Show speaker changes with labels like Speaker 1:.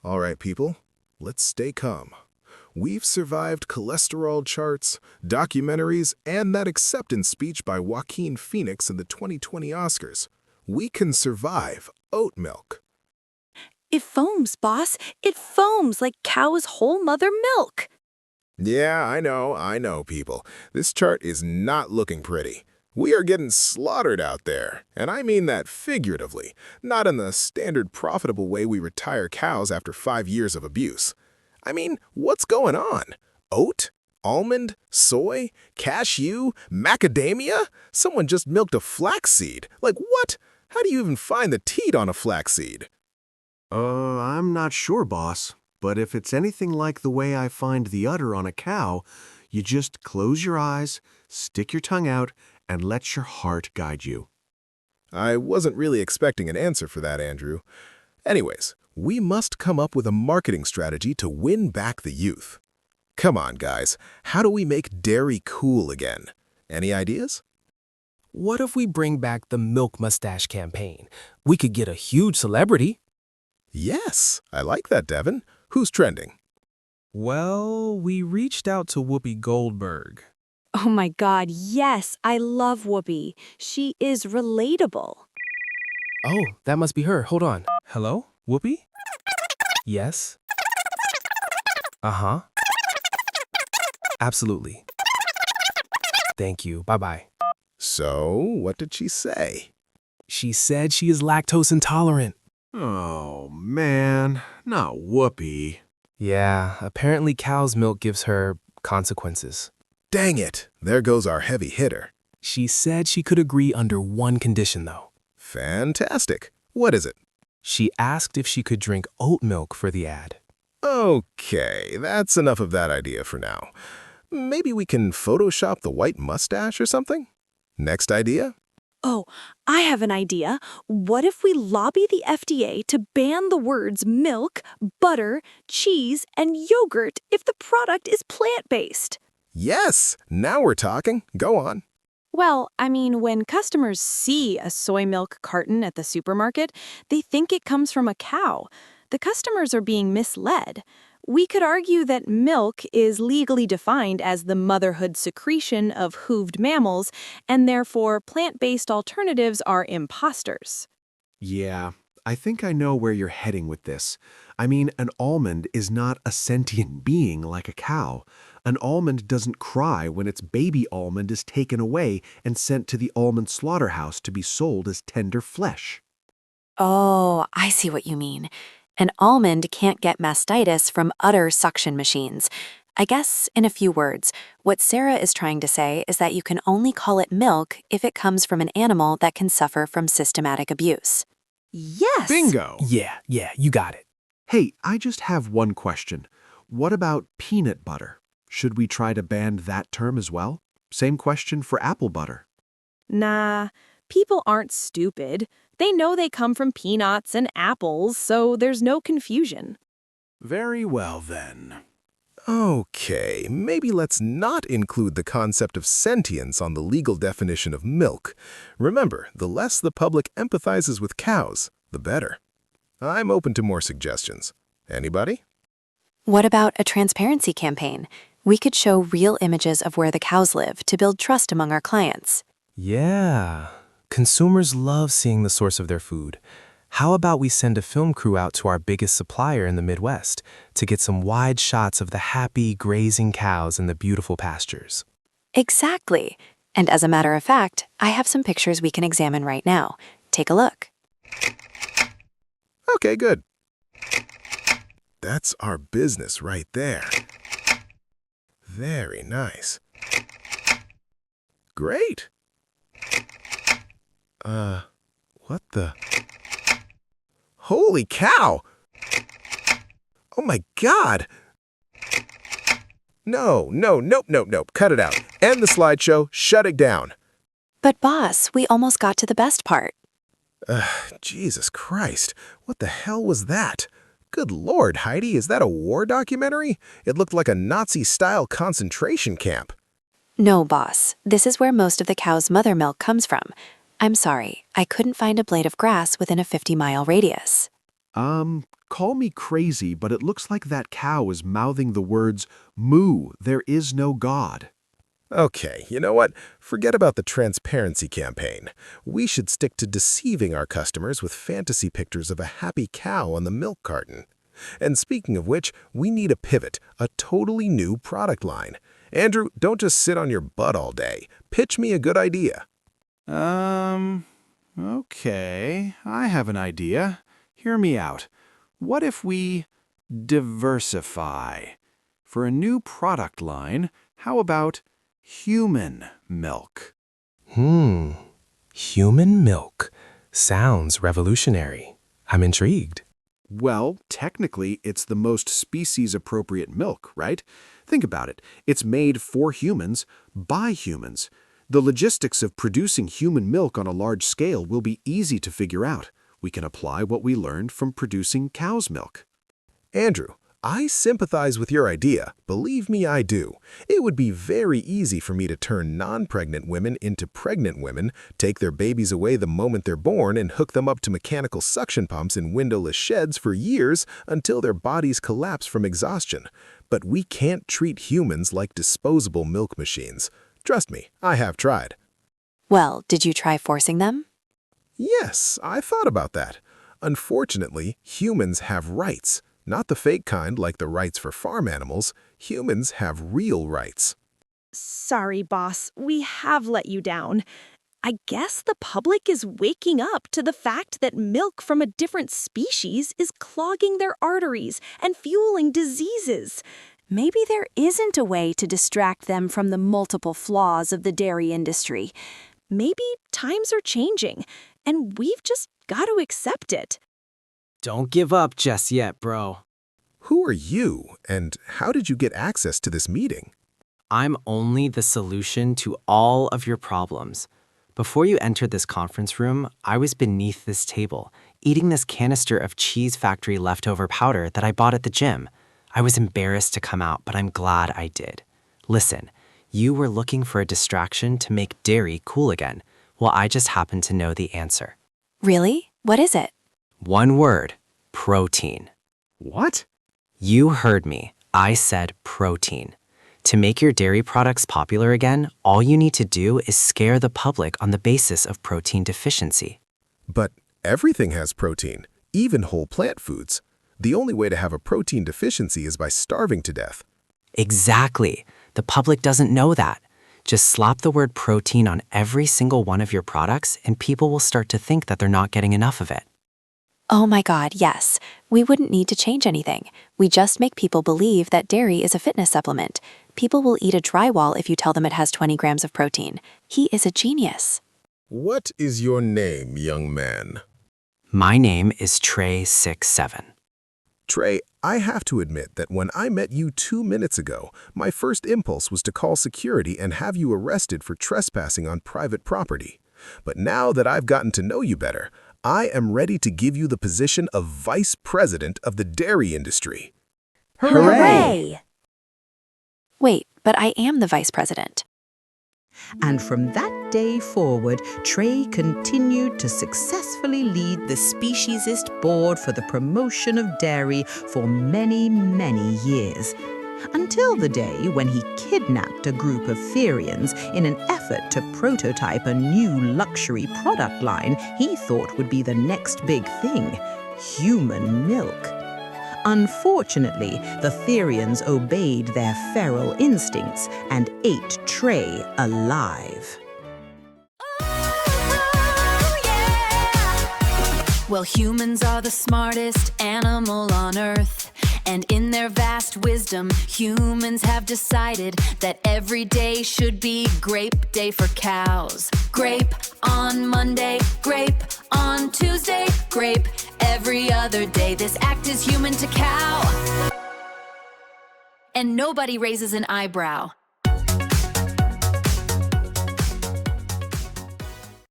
Speaker 1: All right, people, let's stay calm. We've survived cholesterol charts, documentaries, and that acceptance speech by Joaquin Phoenix in the 2020 Oscars. We can survive oat milk.
Speaker 2: It foams, boss. It foams like cow's whole mother milk.
Speaker 1: Yeah, I know, people. This chart is not looking pretty. We are getting slaughtered out there, and I mean that figuratively, not in the standard profitable way we retire cows after 5 years of abuse. I mean, what's going on? Oat? Almond? Soy? Cashew? Macadamia? Someone just milked a flaxseed. Like what? How do you even find the teat on a flaxseed?
Speaker 3: I'm not sure, boss. But if it's anything like the way I find the udder on a cow, you just close your eyes, stick your tongue out, and let your heart guide you.
Speaker 1: I wasn't really expecting an answer for that, Andrew. Anyways, we must come up with a marketing strategy to win back the youth. Come on, guys. How do we make dairy cool again? Any ideas?
Speaker 4: What if we bring back the Milk Mustache campaign? We could get a huge celebrity.
Speaker 1: Yes, I like that, Devin. Who's trending?
Speaker 5: Well, we reached out to Whoopi Goldberg.
Speaker 2: Oh my God, yes, I love Whoopi. She is relatable.
Speaker 4: Oh, that must be her. Hold on.
Speaker 5: Hello, Whoopi?
Speaker 4: Yes? Uh-huh. Absolutely. Thank you. Bye-bye.
Speaker 1: So, what did she say?
Speaker 4: She said she is lactose intolerant.
Speaker 3: Oh, man, not Whoopi.
Speaker 4: Yeah, apparently cow's milk gives her consequences.
Speaker 1: Dang it, there goes our heavy hitter.
Speaker 4: She said she could agree under one condition, though.
Speaker 1: Fantastic. What is it?
Speaker 4: She asked if she could drink oat milk for the ad.
Speaker 1: Okay, that's enough of that idea for now. Maybe we can Photoshop the white mustache or something? Next idea?
Speaker 2: Oh, I have an idea. What if we lobby the FDA to ban the words milk, butter, cheese, and yogurt if the product is plant-based?
Speaker 1: Yes, now we're talking. Go on.
Speaker 2: Well, I mean, when customers see a soy milk carton at the supermarket, they think it comes from a cow. The customers are being misled. We could argue that milk is legally defined as the motherhood secretion of hooved mammals, and therefore plant-based alternatives are imposters.
Speaker 3: Yeah, I think I know where you're heading with this. I mean, an almond is not a sentient being like a cow. An almond doesn't cry when its baby almond is taken away and sent to the almond slaughterhouse to be sold as tender flesh.
Speaker 6: Oh, I see what you mean. An almond can't get mastitis from udder suction machines. I guess, in a few words, what Sarah is trying to say is that you can only call it milk if it comes from an animal that can suffer from systematic abuse.
Speaker 2: Yes!
Speaker 3: Bingo!
Speaker 4: Yeah, you got it.
Speaker 3: Hey, I just have one question. What about peanut butter? Should we try to ban that term as well? Same question for apple butter.
Speaker 2: Nah, people aren't stupid. They know they come from peanuts and apples, so there's no confusion.
Speaker 3: Very well, then.
Speaker 1: Okay, maybe let's not include the concept of sentience on the legal definition of milk. Remember, the less the public empathizes with cows, the better. I'm open to more suggestions. Anybody?
Speaker 6: What about a transparency campaign? We could show real images of where the cows live to build trust among our clients.
Speaker 4: Yeah. Consumers love seeing the source of their food. How about we send a film crew out to our biggest supplier in the Midwest to get some wide shots of the happy, grazing cows in the beautiful pastures?
Speaker 6: Exactly. And as a matter of fact, I have some pictures we can examine right now. Take a look.
Speaker 1: Okay, good. That's our business right there. Very nice. Great. What the? Holy cow! Oh my God! No, nope. Cut it out. End the slideshow. Shut it down.
Speaker 6: But boss, we almost got to the best part.
Speaker 1: Jesus Christ. What the hell was that? Good Lord, Heidi, is that a war documentary? It looked like a Nazi-style concentration camp.
Speaker 6: No, boss. This is where most of the cow's mother milk comes from. I'm sorry, I couldn't find a blade of grass within a 50-mile radius.
Speaker 3: Call me crazy, but it looks like that cow is mouthing the words, "Moo, there is no God."
Speaker 1: Okay, you know what? Forget about the transparency campaign. We should stick to deceiving our customers with fantasy pictures of a happy cow on the milk carton. And speaking of which, we need a pivot, a totally new product line. Andrew, don't just sit on your butt all day. Pitch me a good idea.
Speaker 3: Okay, I have an idea. Hear me out. What if we diversify? For a new product line, how about human milk?
Speaker 4: Human milk. Sounds revolutionary. I'm intrigued.
Speaker 3: Well, technically, it's the most species-appropriate milk, right? Think about it. It's made for humans, by humans. The logistics of producing human milk on a large scale will be easy to figure out. We can apply what we learned from producing cow's milk.
Speaker 1: Andrew, I sympathize with your idea. Believe me, I do. It would be very easy for me to turn non-pregnant women into pregnant women, take their babies away the moment they're born, and hook them up to mechanical suction pumps in windowless sheds for years until their bodies collapse from exhaustion. But we can't treat humans like disposable milk machines. Trust me, I have tried.
Speaker 6: Well, did you try forcing them?
Speaker 1: Yes, I thought about that. Unfortunately, humans have rights. Not the fake kind like the rights for farm animals. Humans have real rights.
Speaker 2: Sorry, boss, we have let you down. I guess the public is waking up to the fact that milk from a different species is clogging their arteries and fueling diseases. Maybe there isn't a way to distract them from the multiple flaws of the dairy industry. Maybe times are changing, and we've just got to accept it.
Speaker 7: Don't give up just yet, bro.
Speaker 1: Who are you, and how did you get access to this meeting?
Speaker 7: I'm only the solution to all of your problems. Before you entered this conference room, I was beneath this table, eating this canister of cheese factory leftover powder that I bought at the gym. I was embarrassed to come out, but I'm glad I did. Listen, you were looking for a distraction to make dairy cool again. Well, I just happen to know the answer.
Speaker 6: Really? What is it?
Speaker 7: One word: protein.
Speaker 3: What?
Speaker 7: You heard me. I said protein. To make your dairy products popular again, all you need to do is scare the public on the basis of protein deficiency.
Speaker 1: But everything has protein, even whole plant foods. The only way to have a protein deficiency is by starving to death.
Speaker 7: Exactly. The public doesn't know that. Just slap the word protein on every single one of your products and people will start to think that they're not getting enough of it.
Speaker 6: Oh my God, yes. We wouldn't need to change anything. We just make people believe that dairy is a fitness supplement. People will eat a drywall if you tell them it has 20 grams of protein. He is a genius.
Speaker 1: What is your name, young man?
Speaker 7: My name is Trey67.
Speaker 1: Trey, I have to admit that when I met you 2 minutes ago, my first impulse was to call security and have you arrested for trespassing on private property. But now that I've gotten to know you better, I am ready to give you the position of Vice President of the dairy industry.
Speaker 6: Hooray! Wait, but I am the vice president.
Speaker 8: And from that day forward, Trey continued to successfully lead the Speciesist Board for the promotion of dairy for many, many years. Until the day when he kidnapped a group of Therians in an effort to prototype a new luxury product line he thought would be the next big thing: human milk. Unfortunately, the Therians obeyed their feral instincts and ate Trey alive.
Speaker 9: Well, humans are the smartest animal on Earth. And in their vast wisdom, humans have decided that every day should be grape day for cows. Grape on Monday, grape on Tuesday, grape every other day. This act is human to cow. And nobody raises an eyebrow.